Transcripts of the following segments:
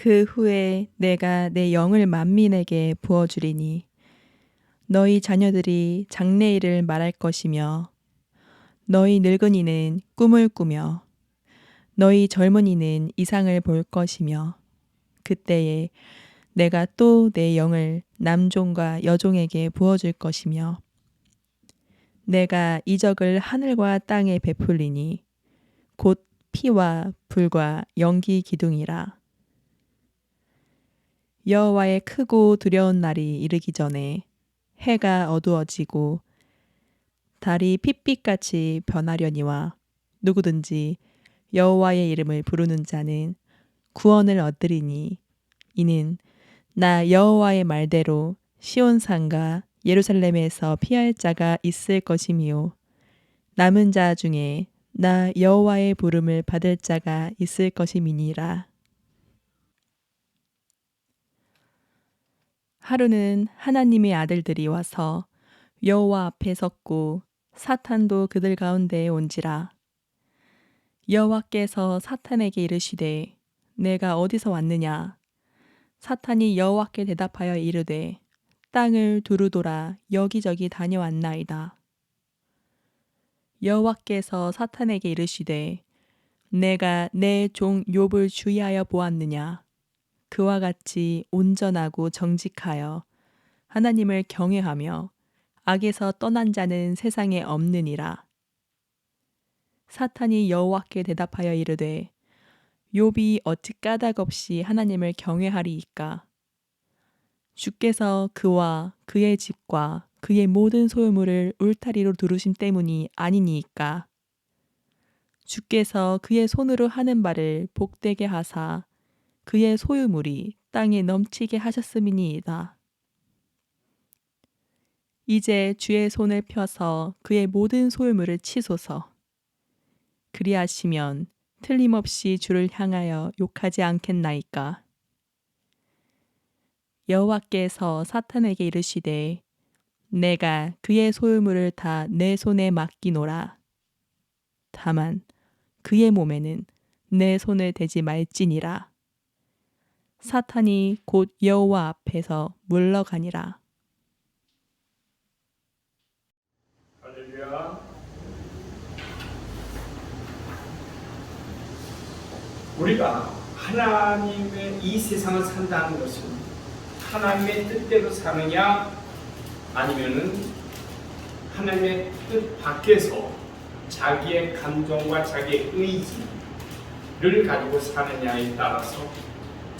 그 후에 내가 내 영을 만민에게 부어주리니 너희 자녀들이 장래일을 말할 것이며 너희 늙은이는 꿈을 꾸며 너희 젊은이는 이상을 볼 것이며 그때에 내가 또 내 영을 남종과 여종에게 부어줄 것이며 내가 이적을 하늘과 땅에 베풀리니 곧 피와 불과 연기 기둥이라. 여호와의 크고 두려운 날이 이르기 전에 해가 어두워지고 달이 핏빛같이 변하려니와 누구든지 여호와의 이름을 부르는 자는 구원을 얻으리니 이는 나 여호와의 말대로 시온산과 예루살렘에서 피할 자가 있을 것이미요 남은 자 중에 나 여호와의 부름을 받을 자가 있을 것임이니라. 하루는 하나님의 아들들이 와서 여호와 앞에 섰고 사탄도 그들 가운데에 온지라. 여호와께서 사탄에게 이르시되 내가 어디서 왔느냐? 사탄이 여호와께 대답하여 이르되 땅을 두루 돌아 여기저기 다녀왔나이다. 여호와께서 사탄에게 이르시되 내가 내 종 욥을 주의하여 보았느냐? 그와 같이 온전하고 정직하여 하나님을 경외하며 악에서 떠난 자는 세상에 없느니라. 사탄이 여호와께 대답하여 이르되 욥이 어찌 까닭없이 하나님을 경외하리이까? 주께서 그와 그의 집과 그의 모든 소유물을 울타리로 두르심 때문이 아니니이까? 주께서 그의 손으로 하는 바를 복되게 하사 그의 소유물이 땅에 넘치게 하셨음이니이다. 이제 주의 손을 펴서 그의 모든 소유물을 치소서. 그리하시면 틀림없이 주를 향하여 욕하지 않겠나이까? 여호와께서 사탄에게 이르시되 내가 그의 소유물을 다 내 손에 맡기노라. 다만 그의 몸에는 내 손을 대지 말지니라. 사탄이 곧 여호와 앞에서 물러가니라. 할렐루야. 우리가 하나님의 이 세상을 산다는 것은 하나님의 뜻대로 사느냐 아니면은 하나님의 뜻 밖에서 자기의 감정과 자기의 의지를 가지고 사느냐에 따라서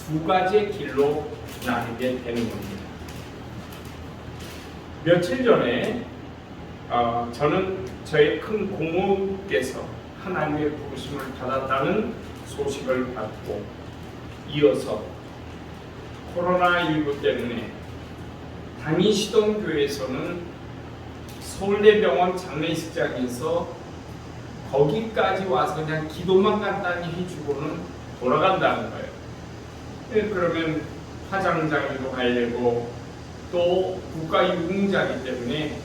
두 가지의 길로 나뉘게 되는 겁니다. 며칠 전에 저는 저희 큰 고모께서 하나님의 부르심을 받았다는 소식을 받고 이어서 코로나19 때문에 다니시던 교회에서는 서울대병원 장례식장에서 거기까지 와서 그냥 기도만 간단히 해주고는 돌아간다는 거예요. 그러면 화장장에도 가야 되고 또 국가유공자이기 때문에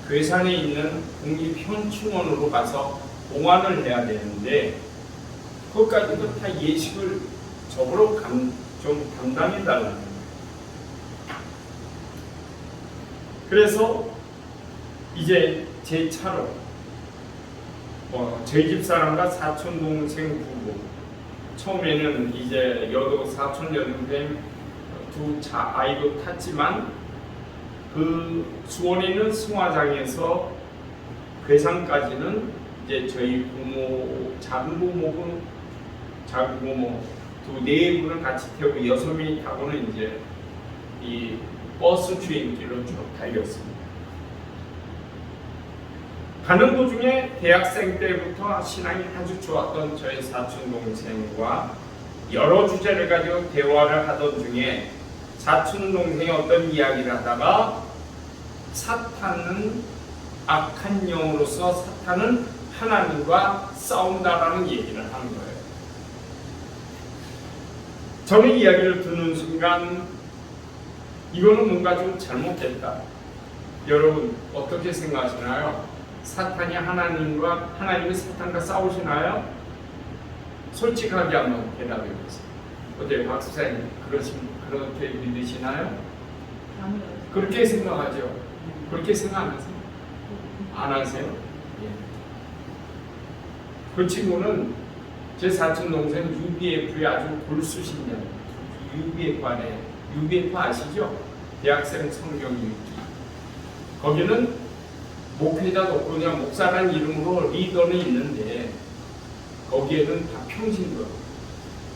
괴산에 있는 국립현충원으로 가서 봉안을 해야 되는데 그것까지도 다 예식을 적으로 좀 감당해달라는 거예요. 그래서 이제 제 차로 저희 집 사람과 사촌 동생 부부 처음에는 이제 사촌 여동생 두 아이도 탔지만 그 수원에 있는 승화장에서 괴산까지는 이제 저희 부모 작은 부모 네 분을 같이 태우고 6명이 타고는 이제 이 버스 주행길로 쭉 달렸습니다. 가는 도중에 대학생 때부터 신앙이 아주 좋았던 저희 사촌 동생과 여러 주제를 가지고 대화를 하던 중에 사촌 동생이 어떤 이야기를 하다가 사탄은 악한 영으로서 사탄은 하나님과 싸운다라는 얘기를 하는 거예요. 저는 이야기를 듣는 순간 이거는 뭔가 좀 잘못됐다. 여러분 어떻게 생각하시나요? 사탄이 하나님이 사탄과 싸우시나요? 솔직하게 한번 대답해 보세요. 어제 박사님 그렇게 믿으시나요? 그렇게 생각하죠. 그렇게 생각 안 하세요? 안 하세요? 예. 그 친구는 제 사촌 동생 UBF에 아주 골수신년. UBF 안에 UBF 아시죠? 대학생 성경 읽기. 거기는 목회자도 없고 그냥 목사라는 이름으로 리더는 있는데 거기에는 다 평신도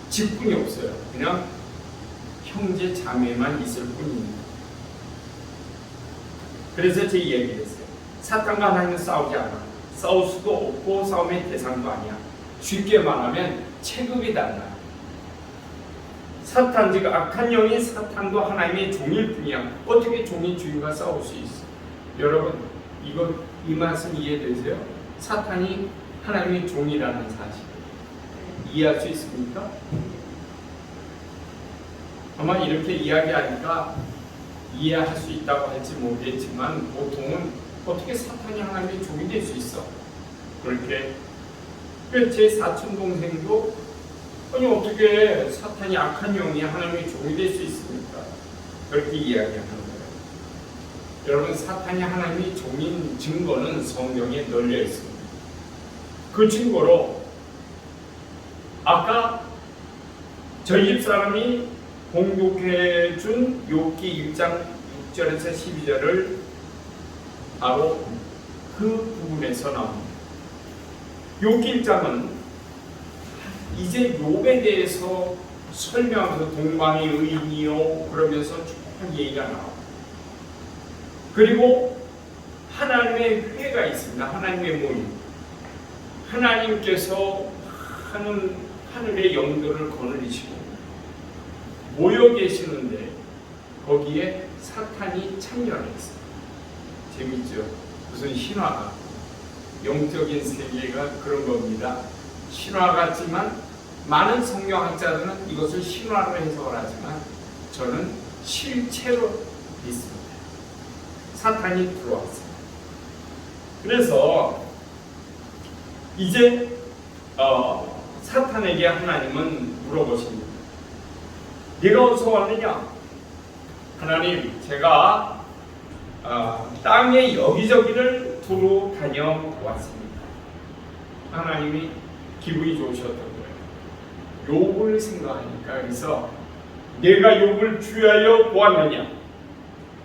직분이 없어요. 그냥 형제 자매만 있을 뿐입니다. 그래서 제 얘기를 했어요. 사탄과 하나님은 싸우지 않아. 싸울 수도 없고 싸움의 대상도 아니야. 쉽게 말하면 체급이 달라. 사탄, 즉 악한 영이 사탄도 하나님의 종일 뿐이야. 어떻게 종인 주인과 싸울 수 있어? 여러분, 이 말씀 이해되세요? 사탄이 하나님의 종이라는 사실 이해할 수 있습니까? 아마 이렇게 이야기하니까 이해할 수 있다고 할지 모르겠지만 보통은 어떻게 사탄이 하나님의 종이 될 수 있어? 그렇게 제 사촌 동생도 아니 어떻게 사탄이 악한 영이 하나님의 종이 될 수 있습니까? 그렇게 이야기하는 거예요. 여러분, 사탄이 하나님의 종인 증거는 성경에 널려 있습니다. 그 증거로 아까 저희 집사람이 공독해 준 욥기 1장 6절에서 12절을 바로 그 부분에서 나옵니다. 욥기 1장은 이제 욥에 대해서 설명하면서 동방의 의인이요 그러면서 쭉 얘기가 나옵니다. 그리고 하나님의 회가 있습니다. 하나님의 모임. 하나님께서 하늘의 영들을 거느리시고 모여 계시는데 거기에 사탄이 참여했어요. 재밌죠? 무슨 신화, 영적인 세계가 그런 겁니다. 신화 같지만 많은 성경학자들은 이것을 신화로 해석을 하지만 저는 실체로 믿습니다. 사탄이 들어왔어요. 그래서 이제 사탄에게 하나님은 물어보십니다. 네가 어디서 왔느냐? 하나님, 제가 땅의 여기저기를 두루 다녀왔습니다. 하나님이 기분이 좋으셨던 거예요. 욥을 생각하니까. 그래서 내가 욥을 주의하여 보았느냐?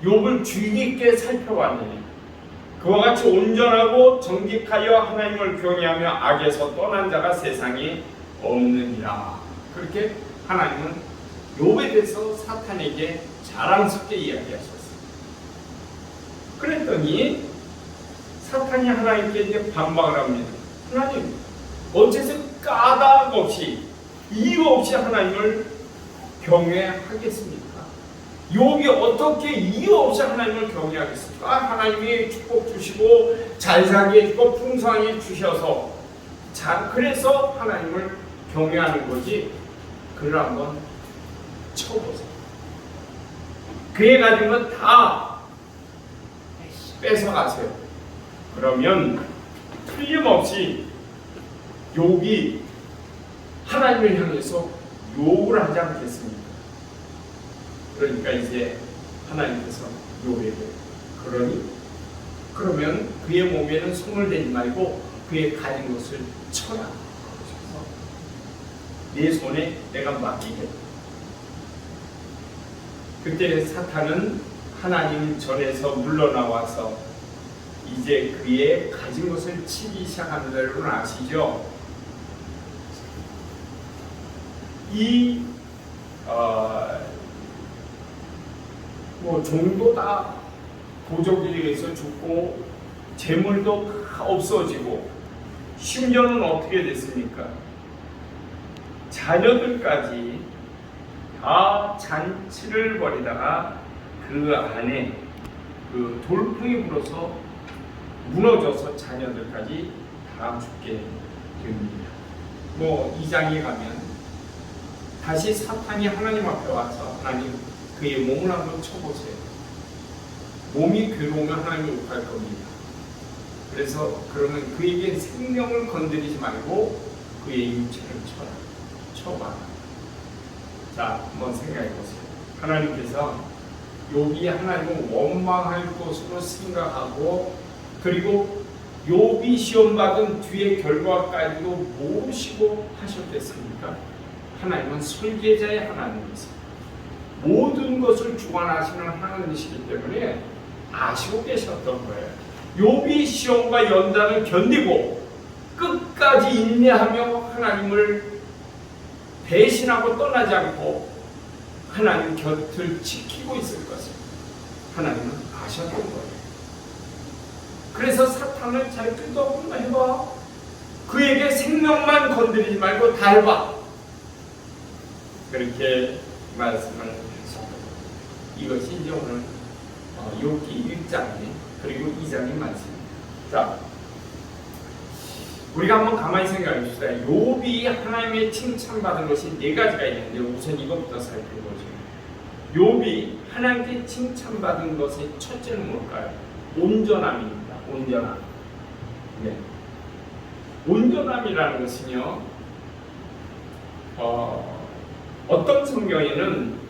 욥을 주의 깊게 살펴봤느냐? 그와 같이 온전하고 정직하여 하나님을 경외하며 악에서 떠난 자가 세상에 없느니라. 그렇게 하나님은 욥에 대해서 사탄에게 자랑스럽게 이야기하셨어요. 그랬더니 사탄이 하나님께 이제 반박을 합니다. 하나님, 어째서 까닭 없이 이유 없이 하나님을 경외하겠습니까? 욥이 어떻게 이유 없이 하나님을 경외하겠습니까? 하나님이 축복 주시고 잘 살게 해주고 풍성하게 주셔서 그래서 하나님을 경외하는 거지. 그를 한번 쳐보세요. 그에 가진 건 다 뺏어가세요. 그러면 틀림없이 욥이 하나님을 향해서 욕을 하지 않겠습니까? 그러니까 이제 하나님께서 욥에게 그러면 그의 몸에는 손을 대지 말고 그의 가진 것을 쳐라. 내 손에 내가 맡기겠다. 그때 사탄은 하나님 전에서 물러나와서 이제 그의 가진 것을 치기 시작하는 줄 여러분 아시죠? 종도 다 도적에 의해서 죽고 재물도 다 없어지고 심지어는 어떻게 됐습니까? 자녀들까지 다 잔치를 벌이다가 그 안에 그 돌풍이 불어서 무너져서 자녀들까지 다 죽게 됩니다. 2장에 가면 다시 사탄이 하나님 앞에 와서 하나님 그의 몸을 한번 쳐보세요. 몸이 괴로우면 하나님 욕할 겁니다. 그래서 그러면 그에게 생명을 건드리지 말고 그의 육체를 쳐라. 쳐봐라. 자, 한번 생각해 보세요. 하나님께서 욥이 하나님을 원망할 것으로 생각하고 그리고 욥이 시험받은 뒤의 결과까지도 모르시고 하셨겠습니까? 하나님은 설계자의 하나님이세요. 모든 것을 주관하시는 하나님이시기 때문에 아시고 계셨던 거예요. 욥이 시험과 연단을 견디고 끝까지 인내하며 하나님을 배신하고 떠나지 않고 하나님 곁을 지키고 있을 것을 하나님은 아셨던 거예요. 그래서 사탄을 잘 끄덕끄덕 해봐. 그에게 생명만 건드리지 말고 다 해봐. 그렇게 말씀을 하셨고 이것이 이제 오늘 욥기 1장에 그리고 2장의 말씀입니다. 자, 우리가 한번 가만히 생각해 봅시다. 욥이 하나님의 칭찬받은 것이 네 가지가 있는데 우선 이것부터 살펴보죠. 욥이 하나님께 칭찬받은 것의 첫째는 뭘까요? 온전함입니다. 온전함. 네. 온전함이라는 것은요, 어떤 성경에는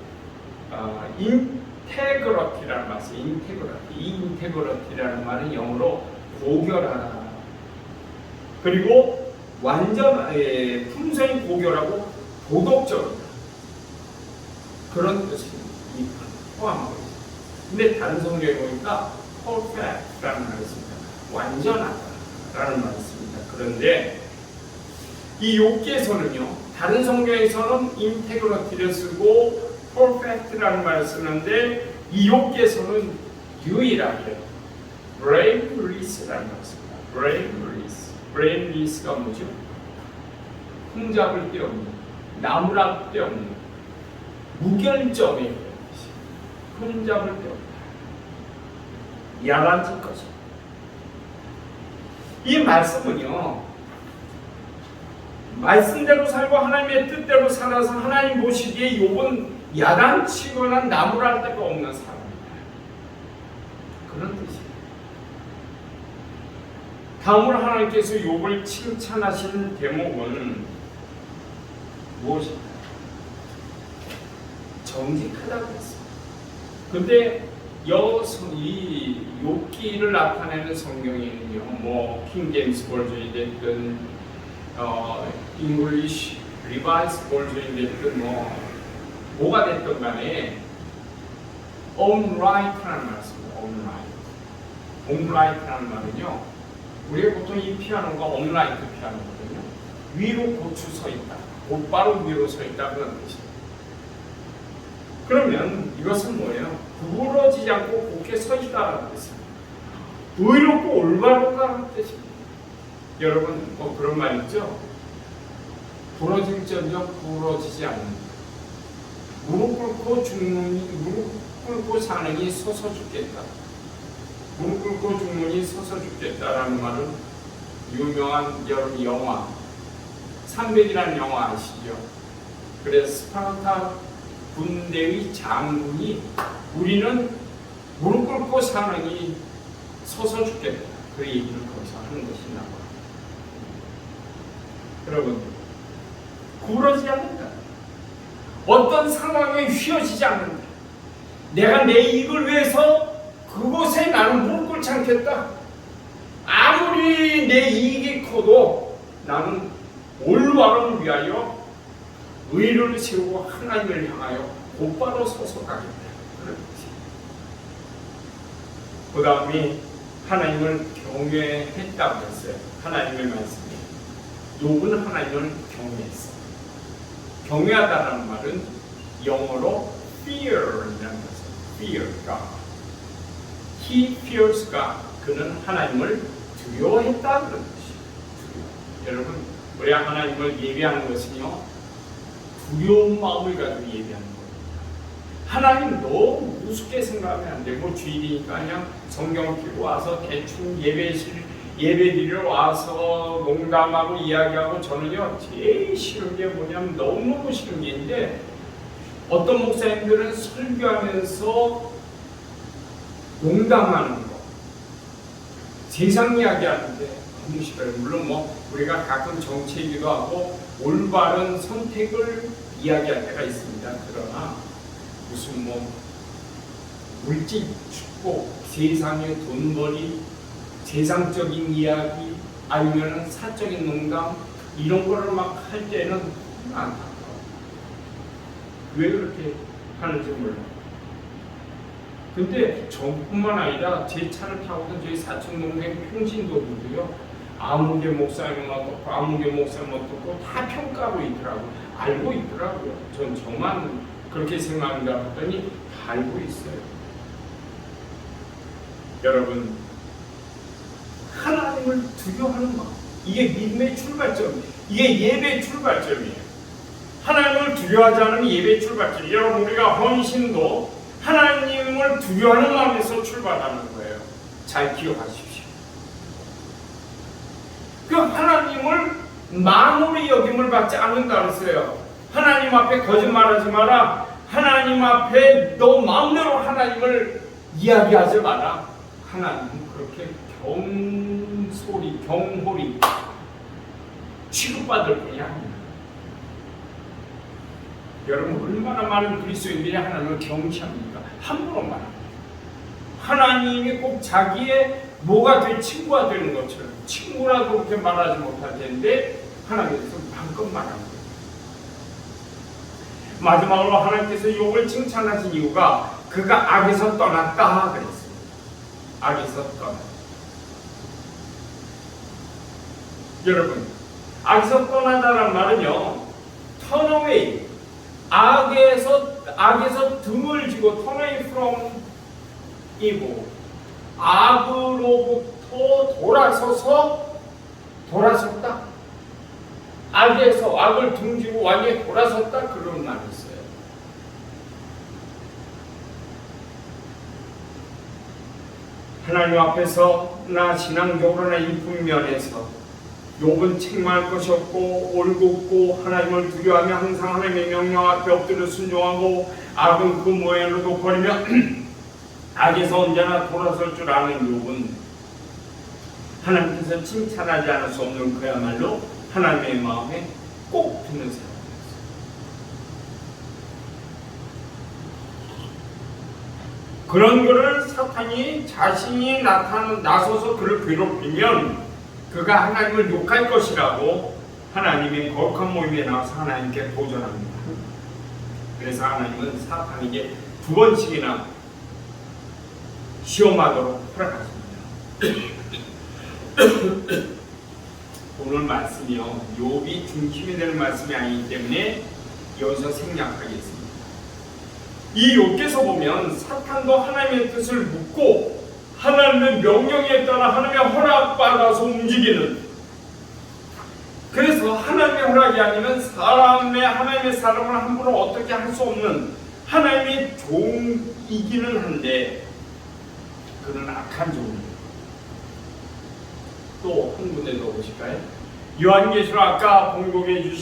인테그러티라는 말씀, 인테그러티. 이 인테그러티라는 말은 영어로 고결하다. 그리고 완전 품성이 고결하고 도덕적이다. 그런 뜻이 포함하고 있습니다. 근데 다른 성경에 보니까 perfect라는 말이 있습니다. 완전하다라는 말이 있습니다. 그런데 이 욥기에서는요, 다른 성경에서는 인테그러티를 쓰고 perfect라는 말을 쓰는데 이 욥기에서는 유일하게 blameless라는 말을 씁니다. blameless가 뭐죠? 흠잡을 데 없는, 나무랄 데 없는, 무결점의 흠잡을 데 없는, 야단칠 것이. 이 말씀은요, 말씀대로 살고 하나님의 뜻대로 살아서 하나님 보시기에 욥은 야단치거나 나무랄 데가 없는 사람입니다. 그런 뜻이에요. 다음으로 하나님께서 욥을 칭찬하시는 대목은 무엇일까요? 정직하다고 했습니다. 근데 이 욥기를 나타내는 성경에는요, 뭐 킹제임스 버전이 됐든 잉글리시 리바이스 버전이 됐든 뭐가 됐든 간에 onright라는 말씀입니다. onright라는 말은요, 우리가 보통 이 피아노가 onright 피아노거든요. 위로 고추 서 있다, 곧바로 위로 서 있다, 그런 뜻입니다. 그러면 이것은 뭐예요? 구부러지지 않고 곧게 서 있다라는 뜻입니다. 의롭고 올바르다는 뜻입니다. 여러분 그런 말 있죠? 부러질전적 부러지지 않는다. 무릎 꿇고 사느니 서서 죽겠다. 무릎 꿇고 죽느니 서서 죽겠다라는 말은 유명한 여러분 영화 300이라는 영화 아시죠? 그래서 스파르타 군대의 장군이 우리는 무릎 꿇고 사느니 서서 죽겠다. 그 얘기를 거기서 하는 것이 나와. 여러분, 구부러지지 않는다. 어떤 상황에 휘어지지 않는다. 내가 내 이익을 위해서 그곳에 나는 무릎 꿇지 않겠다. 아무리 내 이익이 커도 나는 올바름을 위하여 의를 세우고 하나님을 향하여 곧바로 서서 가겠다. 그런 뜻이에요. 그 다음에 하나님을 경외했다고 했어요. 하나님의 말씀에 욥은 하나님을 경외했어요. 경외하다라는 말은 영어로 fear이라는 것이에요. fear God. He fears God. 그는 하나님을 두려워했다 그런 뜻이에요. 여러분, 우리가 하나님을 예배하는 것은요, 두려운 마음을 가지고 예배하는 거예요. 하나님 너무 우습게 생각하면 안 되고, 주일이니까 그냥 성경 피고 와서 대충 예배드리러 와서 농담하고 이야기하고, 저는요 제일 싫은 게 뭐냐면, 너무너무 싫은 게 있는데, 어떤 목사님들은 설교하면서 농담하는 거, 세상 이야기하는데 너무 싫어요. 물론 우리가 가끔 정치이기도 하고 올바른 선택을 이야기할 때가 있습니다. 그러나 무슨 뭐 물질 축복, 세상의 돈벌이, 세상적인 이야기, 아니면 사적인 농담 이런 거를 막 할 때는 안타까워. 왜 그렇게 하는지 몰라. 근데 저뿐만 아니라 제 차를 타고도 저희 사촌 동생 평신도들도요, 아무개 목사님 어떻고 아무개 목사님 어떻고 다 평가하고 있더라고. 알고 있더라고요. 전 저만 그렇게 생각한가 봤더니 다 알고 있어요. 여러분, 하나님을 두려워하는 마음, 이게 믿음의 출발점, 이게 예배의 출발점이에요. 하나님을 두려워하지 않으면 예배의 출발점. 여러분, 우리가 헌신도 하나님을 두려워하는 마음에서 출발하는 거예요. 잘 기억하십시오. 그 하나님을 만물의 여김을 받지 않는다 그랬어요. 하나님 앞에 거짓말하지 마라. 하나님 앞에 너 마음대로 하나님을 이야기하지 마라. 하나님은 그렇게 경홀히 취급받을 뿐이 아닙니다. 여러분, 얼마나 많은 그리스도인들이 하나님을 경시합니까? 함부로 말합니다. 하나님이 꼭 자기의 뭐가 될 친구가 되는 것처럼, 친구라도 그렇게 말하지 못할 텐데 하나님께서 마음껏 말하는 거예요. 마지막으로 하나님께서 욥을 칭찬하신 이유가 그가 악에서 떠났다 그랬어요. 악에서 떠났다. 여러분, 악에서 떠나다란 말은요, turn away, 악에서 등을 지고 turn away from evil, 악으로부터 돌아섰다. 악에서 악을 등지고 완전히 돌아섰다, 그런 말이 있어요. 하나님 앞에서나 신앙적으로나 인품 면에서 욥은 책망할 것이 없고 올곧고 하나님을 두려워하며 항상 하나님의 명령 앞에 엎드려 순종하고 악은 그 모양으로 버리며 악에서 언제나 돌아설 줄 아는 욥은 하나님께서 칭찬하지 않을 수 없는 그야말로 하나님의 마음에 꼭 드는 사람이었어요. 그런 그를 사탄이 자신이 나서서 그를 괴롭히면 그가 하나님을 욕할 것이라고 하나님의 거룩한 모임에 나와서 하나님께 도전합니다. 그래서 하나님은 사탄에게 2번씩이나 시험하도록 허락하십니다. 오늘 말씀이요, 욥이 중심이 되는 말씀이 아니기 때문에 여기서 생략하겠습니다. 이 욥께서 보면 사탄도 하나님의 뜻을 묻고 하나님의 명령에 따라 하나님의 허락받아서 움직이는, 그래서 하나님의 허락이 아니면 하나님의 사람을 함부로 어떻게 할 수 없는 하나님의 종이기는 한데 그는 악한 종입니다. 또 한 군데 더 보실까요? 요한계시록 아까 봉독해 준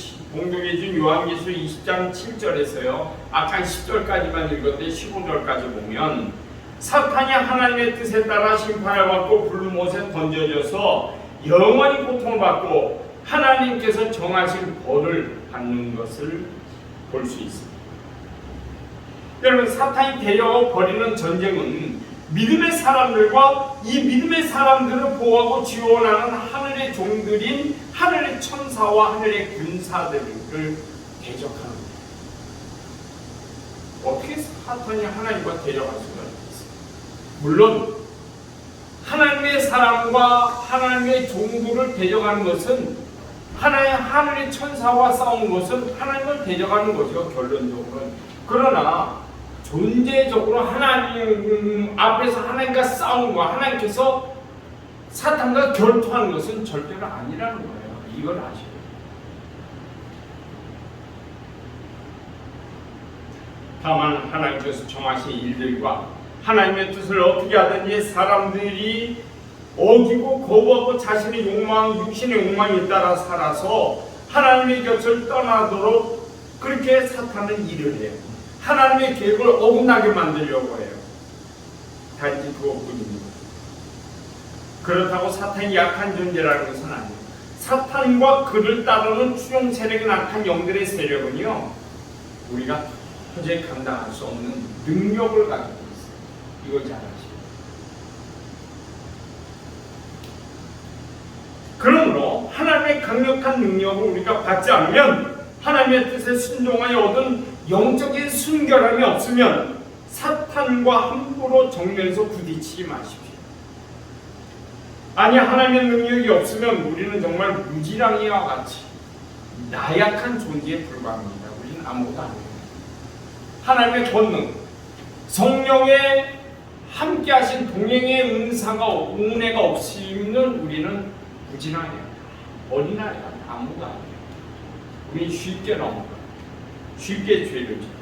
요한계시록 20장 7절에서요, 아까 10절까지만 읽었는데 15절까지 보면 사탄이 하나님의 뜻에 따라 심판을 받고 불 못에 던져져서 영원히 고통을 받고 하나님께서 정하신 벌을 받는 것을 볼 수 있습니다. 여러분, 사탄이 데려와 버리는 전쟁은 믿음의 사람들과 이 믿음의 사람들을 보호하고 지원하는 하늘의 종들인 하늘의 천사와 하늘의 군사들을 대적하는 거예요. 어떻게 사탄이 하나님과 대적할 수가 있겠어요? 물론 하나님의 사람과 하나님의 종들을 대적하는 것은 하늘의 천사와 싸우는 것은 하나님을 대적하는 것이요, 결론적으로는. 그러나 존재적으로 하나님 앞에서 하나님과 싸우는 거, 하나님께서 사탄과 결투하는 것은 절대로 아니라는 거예요. 이걸 아셔야 돼요. 다만 하나님께서 정하신 일들과 하나님의 뜻을 어떻게 하든지 사람들이 어기고 거부하고 자신의 욕망, 육신의 욕망에 따라 살아서 하나님의 곁을 떠나도록 그렇게 사탄은 일을 해요. 하나님의 계획을 어긋나게 만들려고 해요. 단지 그것뿐입니다. 그렇다고 사탄이 약한 존재라는 것은 아니에요. 사탄과 그를 따르는 추종 세력인 악한 영들의 세력은요, 우리가 도저히 감당할 수 없는 능력을 가지고 있어요. 이걸 잘 아시고. 그러므로 하나님의 강력한 능력을 우리가 받지 않으면, 하나님의 뜻에 순종하여 얻은 영적인 순결함이 없으면 사탄과 함부로 정면에서 부딪히지 마십시오. 아니, 하나님의 능력이 없으면 우리는 정말 무지랑이와 같이 나약한 존재에 불과합니다. 우리는 아무것도 아니에요. 하나님의 권능, 성령의 함께하신 동행의 은혜가 없으면 우리는 무지랑이에요. 어린아이야. 아무것도 아니에요. 우리 쉽게 넘어가, 쉽게 죄를 져요.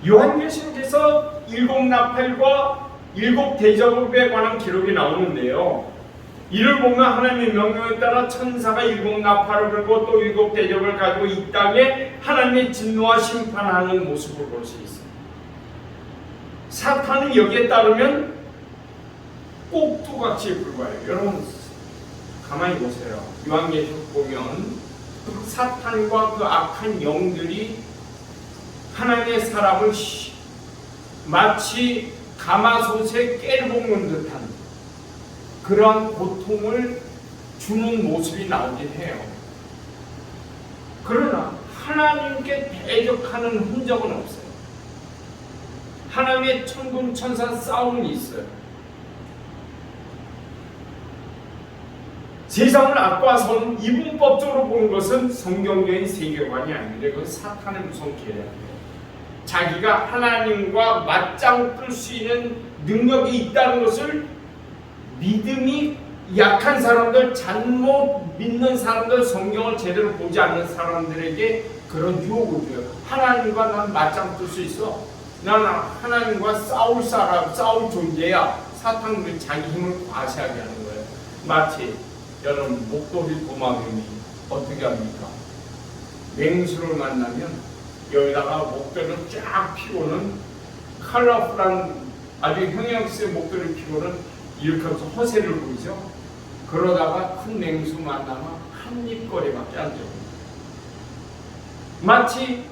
요한계시록에서 7 나팔과 7 대접에 관한 기록이 나오는데요. 이를 보면 하나님의 명령에 따라 천사가 7 나팔을 불고 또 7 대접을 가지고 이 땅에 하나님의 진노와 심판하는 모습을 볼 수 있어요. 사탄은 여기에 따르면 꼭두각시에 불과해요. 여러분 가만히 보세요. 요한계시록 보면 사탄과 그 악한 영들이 하나님의 사람을 마치 가마솥에 깨를 볶는 듯한 그러한 고통을 주는 모습이 나오긴 해요. 그러나 하나님께 대적하는 흔적은 없어요. 하나님의 천군 천사 싸움이 있어요. 세상을 악과선 이분법적으로 보는 것은 성경적인 세계관이 아닌데 그건 사탄의 무서운 계략이에요. 자기가 하나님과 맞짱 뜰 수 있는 능력이 있다는 것을 믿음이 약한 사람들, 잘못 믿는 사람들, 성경을 제대로 보지 않는 사람들에게 그런 유혹을 줘요. 하나님과 난 맞짱 뜰 수 있어. 나는 하나님과 싸울 존재야. 사탄들이 자기 힘을 과시하게 하는 거예요. 마치 여러분 목도리 도마뱀이 어떻게 합니까? 맹수를 만나면 여기다가 목도리를 쫙 피고는 컬러풀한 아주 형형스의 목도리를 피고는 이렇게 하면서 허세를 보이죠. 그러다가 큰 맹수 만나면 한 입거리밖에 안 돼요. 마치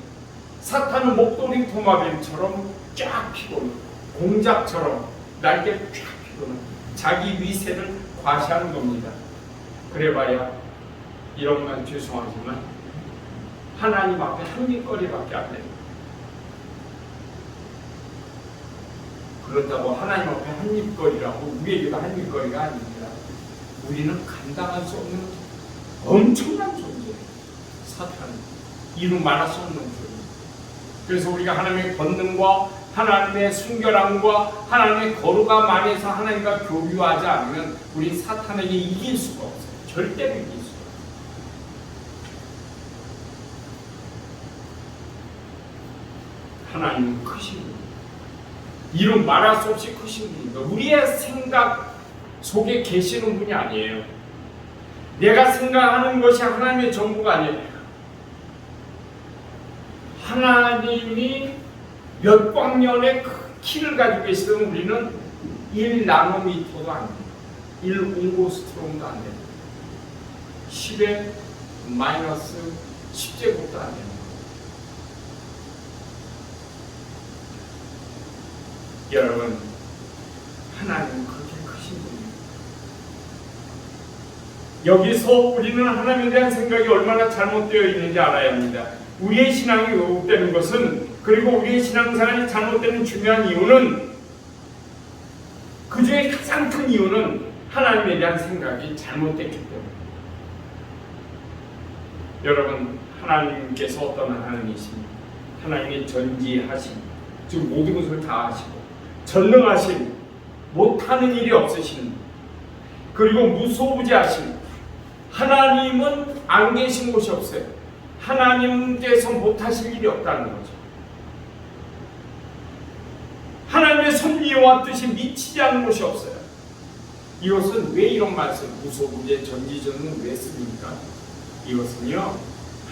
사탄은 목도리 도마뱀처럼 쫙 피고는 공작처럼 날개 쫙 피고는 자기 위세를 과시하는 겁니다. 그래봐야 이런 건 죄송하지만 하나님 앞에 한 입거리밖에 안 됩니다. 그렇다고 하나님 앞에 한 입거리라고 우리에게도 한 입거리가 아닙니다. 우리는 감당할 수 없는 엄청난 존재예요. 사탄은 이루 말할 수 없는 존재. 그래서 우리가 하나님의 권능과 하나님의 순결함과 하나님의 거룩함 안에서 하나님과 교류하지 않으면 우리 사탄에게 이길 수가 없어요. 절대로 이길 수가 없어요. 하나님은 크신 분입니다. 이루 말할 수 없이 크신 분입니다. 우리의 생각 속에 계시는 분이 아니에요. 내가 생각하는 것이 하나님의 전부가 아니에요. 하나님이 몇 광년의 키를 가지고 계시던 우리는 1 나노미터도 안 돼요. 1 옹고스트롬도 안 돼요. 10의 마이너스 10제곱도 안 돼요. 여러분, 하나님은 그렇게 크신 분이에요. 여기서 우리는 하나님에 대한 생각이 얼마나 잘못되어 있는지 알아야 합니다. 우리의 신앙이 왜곡되는 것은, 그리고 우리의 신앙생활이 잘못되는 중요한 이유는, 그 중에 가장 큰 이유는 하나님에 대한 생각이 잘못됐기 때문에. 여러분, 하나님께서 어떤 하나님이십니까? 하나님의 전지하심, 즉 모든 것을 다 하시고 전능하심, 못하는 일이 없으신, 그리고 무소부지하심. 하나님은 안 계신 곳이 없어요. 하나님께서 못하실 일이 없다는 거죠. 하나님의 섭리와 뜻이 미치지 않는 곳이 없어요. 이것은 왜 이런 말씀, 무소부재 전지전능 왜 씁니까? 이것은요,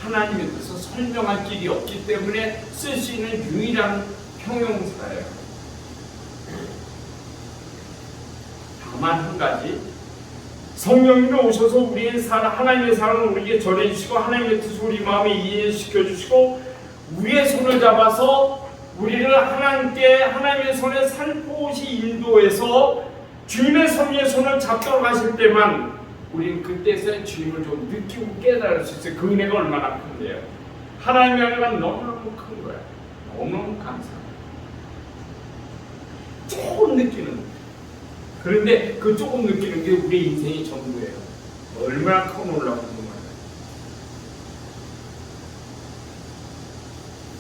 하나님의 뜻을 설명할 길이 없기 때문에 쓸 수 있는 유일한 형용사예요. 다만 한 가지, 성령님이 오셔서 우리의 하나님의 사랑을 우리에게 전해주시고 하나님의 뜻을 우리 마음에 이해시켜주시고 우리의 손을 잡아서 우리를 하나님의 손에 살포시 인도해서 주님의 섭리의 손을 잡도록 하실 때만 우리는 그때서야 주님을 좀 느끼고 깨달을 수 있어요. 그 은혜가 얼마나 큰데요. 하나님의 은혜가 너무너무 큰 거야. 너무너무 감사해요. 조금 느끼는 거예요. 그런데 그 조금 느끼는 게 우리의 인생의 전부예요. 얼마나 큰 놀라운 거예요.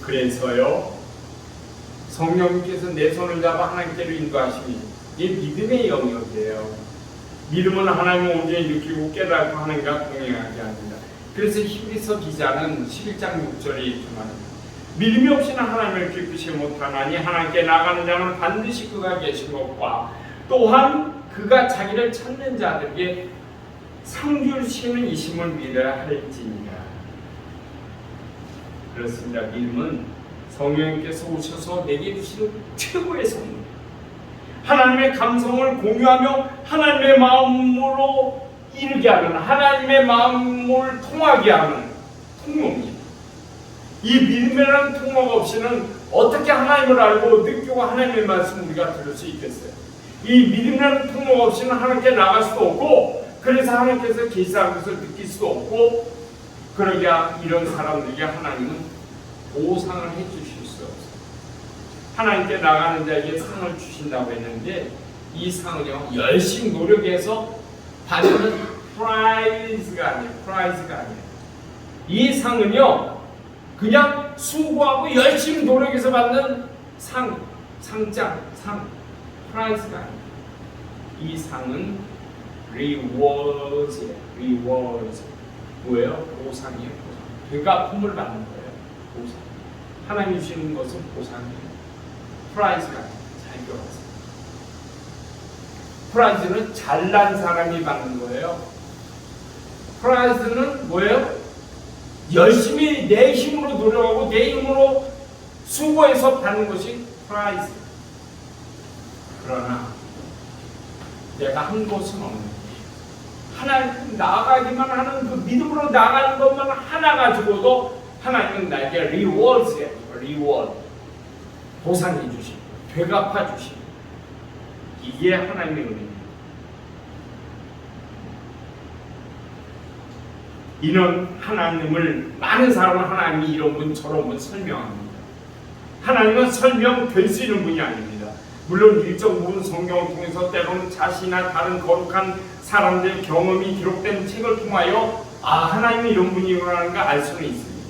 그래서요, 성령님께서 내 손을 잡아 하나님께로 인도하심이 이게 믿음의 영역이에요. 믿음은 하나님을 온전히 느끼고 깨닫고 하나님과 동행하게 합니다. 그래서 히브리서 기자는 11장 6절에 이렇게 말합니다. 믿음이 없이는 하나님을 기쁘시 못하나니 하나님께 나가는 자는 반드시 그가 계신 것과 또한 그가 자기를 찾는 자들에게 상 주시는 이심을 믿어야 할지니라. 그렇습니다. 믿음은 성령님께서 오셔서 내게 주시는 최고의 선물, 하나님의 감성을 공유하며 하나님의 마음으로 이르게 하는, 하나님의 마음을 통하게 하는 통로입니다. 이 믿음이라는 통로가 없이는 어떻게 하나님을 알고 느끼고 하나님의 말씀을 우리가 들을 수 있겠어요? 이 믿음이라는 통로가 없이는 하나님께 나갈 수도 없고, 그래서 하나님께서 계시하는 것을 느낄 수도 없고, 그러게 이런 사람들에게 하나님은 보상을 해주실 수 없어요. 하나님께 나가는 자에게 상을 주신다고 했는데 이 상은요, 열심히 노력해서 받는 프라이즈가 아니에요. 이 상은요, 그냥 수고하고 열심히 노력해서 받는 상장, 프라이즈가 아니에요. 이 상은 리워드예요. 뭐예요? 보상이에요. 되갚음을 받는 거예요. 보상. 하나님이 주시는 것은 보상이에요. 프라이즈가 아니에요. 자기가 왔어요. 프라이즈는 잘난 사람이 받는 거예요. 프라이즈는 뭐예요? 열심히 내 힘으로 노력하고 내 힘으로 수고해서 받는 것이 프라이즈. 그러나 내가 한 것은 없는 거예요. 하나님 나아가기만 하는 그 믿음으로 나가는 것만 하나 가지고도 하나님은 나에게 리워드예요. 리워드. 보상해 주시고 되갚아 주시고 이게 하나님의 은혜입니다. 이는 하나님을 많은 사람은 하나님이 이런 분 저런 분 설명합니다. 하나님은 설명될 수 있는 분이 아닙니다. 물론 일정 부분 성경을 통해서 때로는 자신이나 다른 거룩한 사람들의 경험이 기록된 책을 통하여 하나님이 이런 분이라는 걸 알 수는 있습니다.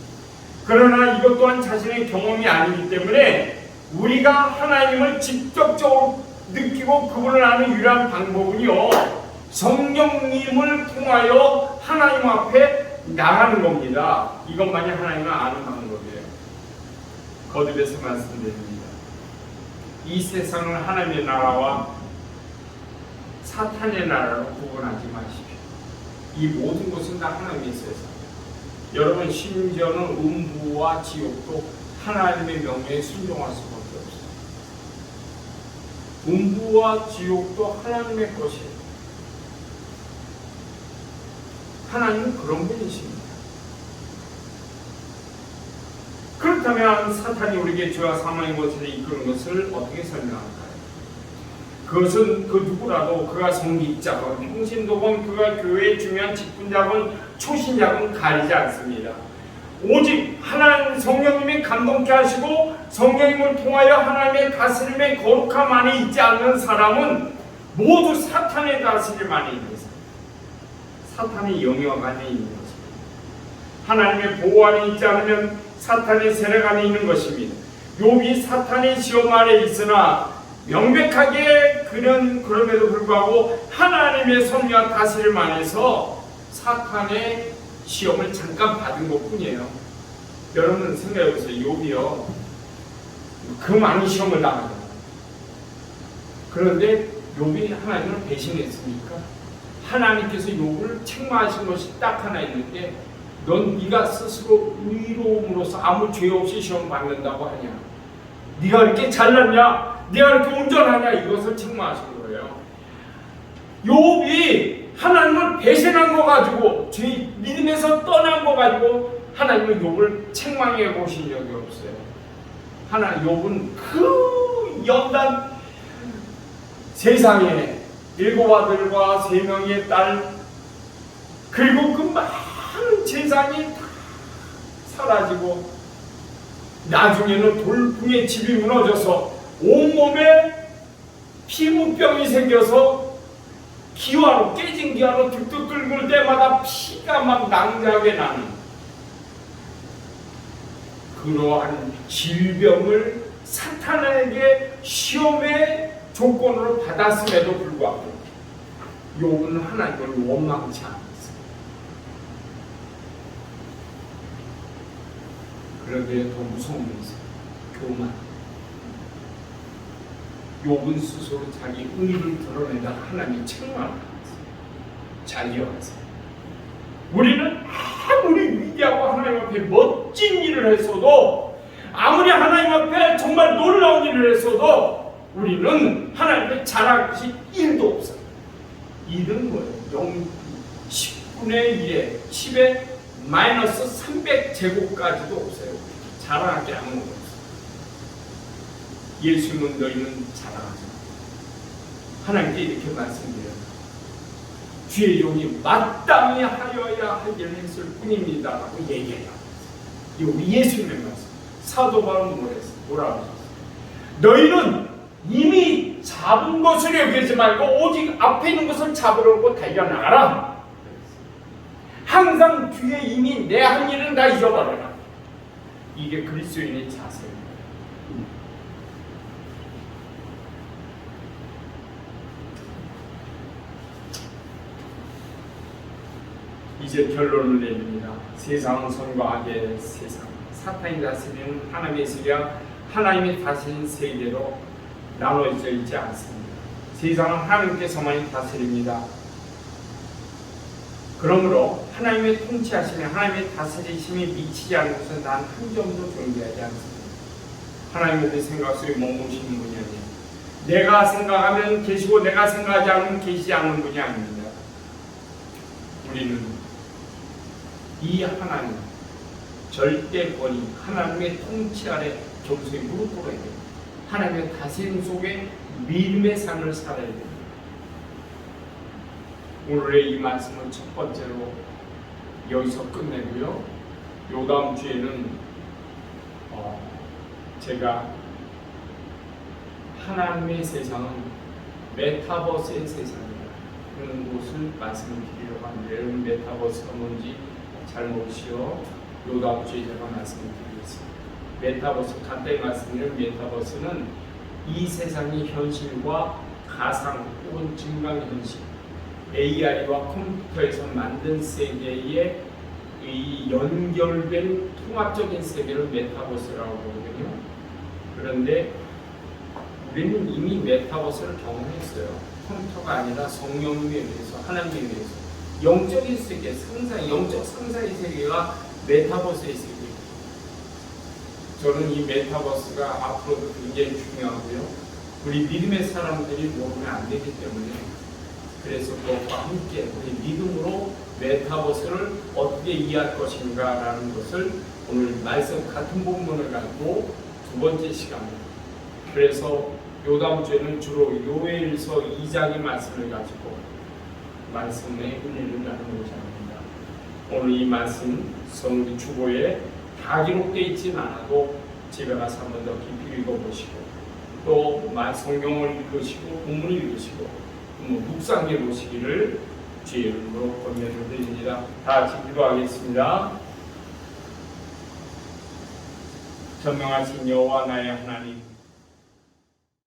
그러나 이것 또한 자신의 경험이 아니기 때문에 우리가 하나님을 직접적으로 느끼고 그분을 아는 유일한 방법은요, 성령님을 통하여 하나님 앞에 나가는 겁니다. 이것만이 하나님을 아는 방법이에요. 거듭해서 말씀드립니다. 이 세상을 하나님의 나라와 사탄의 나라로 구분하지 마십시오. 이 모든 것은 다 하나님의 세상. 여러분, 심지어는 음부와 지옥도 하나님의 명령에 순종할 수밖에 없어요. 음부와 지옥도 하나님의 것이에요. 하나님은 그런 분이십니다. 그렇다면 사탄이 우리에게 죄와 사망의 것을 이끄는 것을 어떻게 설명할까요? 그것은 그 누구라도 그가 성직자건 평신도건 그가 교회의 중요한 직분자건 초신자건 가리지 않습니다. 오직 하나님 성령님이 감동케 하시고 성령님을 통하여 하나님의 다스림의 거룩함 안에 있지 않는 사람은 모두 사탄의 다스림 안에 있는 사람, 사탄의 영역 안에 있는 것입니다. 하나님의 보호 안에 있지 않으면 사탄의 세력 안에 있는 것입니다. 욥이 사탄의 시험 아래 있으나 명백하게 그는 그럼에도 불구하고 하나님의 섭리와 다스림 안에서 사탄의 시험을 잠깐 받은 것뿐이에요. 여러분 생각해보세요. 욥이요, 그 많은 시험을 당하잖아요. 그런데 욥이 하나님을 배신했으니까 하나님께서 욥을 책망하신 것이 딱 하나 있는데, 넌 네가 스스로 의로움으로써 아무 죄 없이 시험 받는다고 하냐? 네가 이렇게 잘났냐? 네가 이렇게 온전하냐? 이것을 책망하신 거예요. 욥이 하나님을 배신한 거 가지고, 죄 믿음에서 떠난 거 가지고 하나님은 욥을 책망해 보신 적이 없어요. 욥은 그 연단 세상에 7 아들과 3명의 딸, 그리고 그 많은 재산이 다 사라지고, 나중에는 돌풍에 집이 무너져서 온몸에 피부병이 생겨서 기와로, 깨진 기와로 득득 끓을 때마다 피가 막 낭자하게 나는 그러한 질병을 사탄에게 시험의 조건으로 받았음에도 불구하고 욥은 하나님을 원망치 않았어요. 그런데 더 무서운 게 있어요. 교만. 욥은 스스로 자기 의를 드러내다가 하나님이 책망을 받았어요. 잘 기억하세요. 우리는 아무리 위대하고 하나님 앞에 멋진 일을 했어도, 아무리 하나님 앞에 정말 놀라운 일을 했어도 우리는 하나님을 자랑할 것이 1도 없어요. 일은 뭐예요? 10분의 1에 10에 마이너스 300제곱까지도 없어요. 자랑할 게 아무것도 없어요. 예수님은 너희는 자랑하지 마. 하나님께 이렇게 말씀드려요. 주의 종이 마땅히 하여야 할 일을 했을 뿐입니다 라고 얘기해요. 이거 우리 예수님의 말씀. 사도 바울은 뭐라고 하셨어요? 너희는 이미 잡은 것을 여기지 말고 오직 앞에 있는 것을 잡으려고 달려나가라. 항상 뒤에 이미 내 한 일은 다 잊어버려라. 이게 그리스도인의 자세입니다. 이제 결론을 내립니다. 세상은 선과 악의 세상, 사탄이 다스리는 하나님의 세계와 하나님이 다스리는 세계로 나눠져 있지 않습니다. 세상은 하나님께서만이 다스립니다. 그러므로 하나님의 통치하심에, 하나님의 다스리심이 미치지 않는 것은 단 한 점도 존재하지 않습니다. 하나님의 내 생각 속에 머무시는 분이 아니에요. 내가 생각하면 계시고 내가 생각하지 않으면 계시지 않는 분이 아닙니다. 우리는 이 하나님, 절대 권위, 하나님의 통치 아래 겸손히 무릎 꿇어야 돼요. 하나님의 다스림 속에 믿음의 삶을 살아야 됩니다. 오늘의 이 말씀은 첫 번째로 여기서 끝내고요. 요 다음 주에는 제가 하나님의 세상은 메타버스의 세상이다 그런 것을 말씀드리려고 합니다. 여러분 메타버스가 뭔지 잘 모르시오. 요 다음 주에 제가 말씀드리겠습니다. 메타버스 간단히 말씀드리면, 메타버스는 이 세상의 현실과 가상 혹은 증강현실, AI와 컴퓨터에서 만든 세계의 이 연결된 통합적인 세계를 메타버스라고 보거든요. 그런데 우리는 이미 메타버스를 경험했어요. 컴퓨터가 아니라 성령에 의해서, 하나님에 의해서 영적인 세계, 영적 상상의 세계가 메타버스의 세계입니다. 저는 이 메타버스가 앞으로도 굉장히 중요하고요. 우리 믿음의 사람들이 모르면 안 되기 때문에, 그래서 그것과 함께 우리 믿음으로 메타버스를 어떻게 이해할 것인가 라는 것을 오늘 말씀 같은 본문을 가지고 두 번째 시간입니다. 그래서 요 다음 주에는 주로 요엘서 2장의 말씀을 가지고 말씀의 은혜를 나누고자 합니다. 오늘 이 말씀 성경 주보에 다 기록되어 있진 않아도 집에 가서 한 번 더 깊이 읽어보시고, 또 성경을 읽으시고 본문을 읽으시고 묵상해 보시기를 주의 이름으로 권면을 드립니다. 다 같이 기도하겠습니다. 전명하신 여호와 나의 하나님,